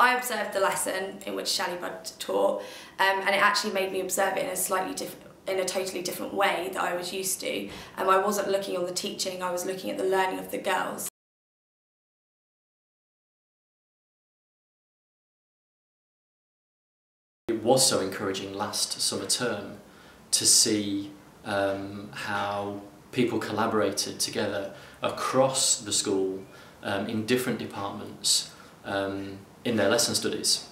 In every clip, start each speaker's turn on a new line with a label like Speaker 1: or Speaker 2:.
Speaker 1: I observed the lesson in which Shalibud taught, and it actually made me observe it in a totally different way that I was used to. I wasn't looking on the teaching, I was looking at the learning of the girls.
Speaker 2: It was so encouraging last summer term to see how people collaborated together across the school in different departments in their lesson studies.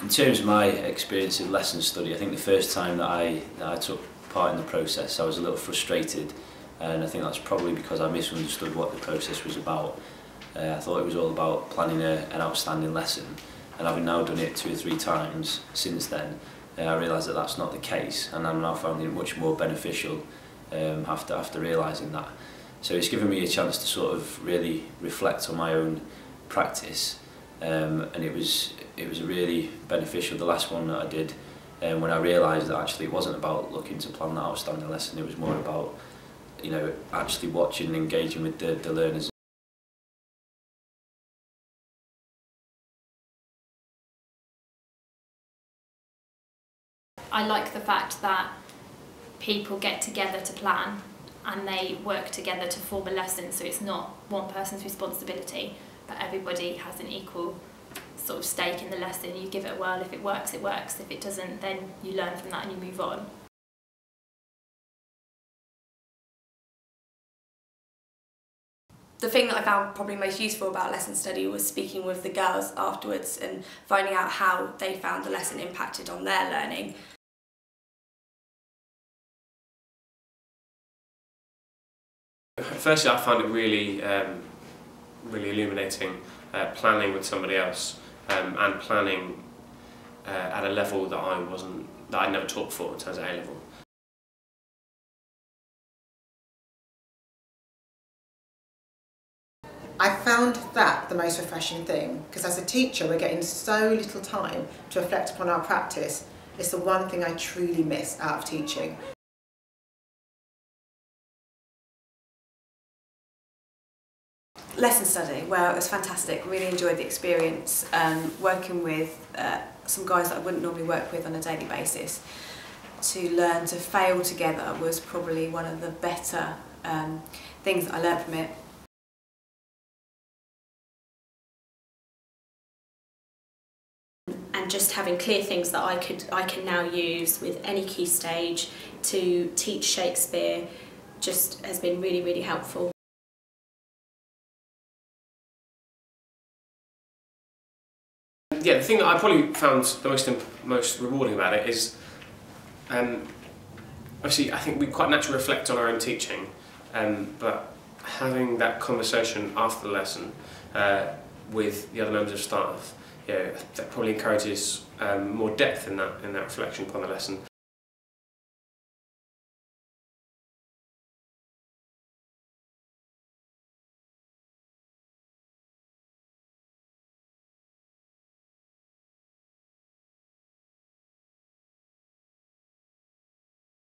Speaker 3: In terms of my experience in lesson study, I think the first time that I took part in the process I was a little frustrated, and I think that's probably because I misunderstood what the process was about. I thought it was all about planning an outstanding lesson, and having now done it 2 or 3 times since then, I realised that that's not the case, and I'm now finding it much more beneficial after realising that. So it's given me a chance to sort of really reflect on my own practice, and it was really beneficial, the last one that I did, when I realised that actually it wasn't about looking to plan that outstanding lesson, it was more about, you know, actually watching and engaging with the learners.
Speaker 4: I like the fact that people get together to plan and they work together to form a lesson, so it's not one person's responsibility, but everybody has an equal sort of stake in the lesson. You give it a whirl, if it works, it works. If it doesn't, then you learn from that and you move on.
Speaker 1: The thing that I found probably most useful about lesson study was speaking with the girls afterwards and finding out how they found the lesson impacted on their learning.
Speaker 5: Firstly, I found it really illuminating planning with somebody else and planning at a level that I'd never taught before in terms of A-level.
Speaker 6: I found that the most refreshing thing, because as a teacher we're getting so little time to reflect upon our practice. It's the one thing I truly miss out of teaching.
Speaker 7: Lesson study, well, it was fantastic. Really enjoyed the experience, working with some guys that I wouldn't normally work with on a daily basis. To learn to fail together was probably one of the better things that I learned from it.
Speaker 8: And just having clear things that I can now use with any key stage to teach Shakespeare just has been really, really helpful.
Speaker 5: Yeah, the thing that I probably found the most rewarding about it is, obviously I think we quite naturally reflect on our own teaching, but having that conversation after the lesson with the other members of staff, yeah, that probably encourages more depth in that reflection upon the lesson.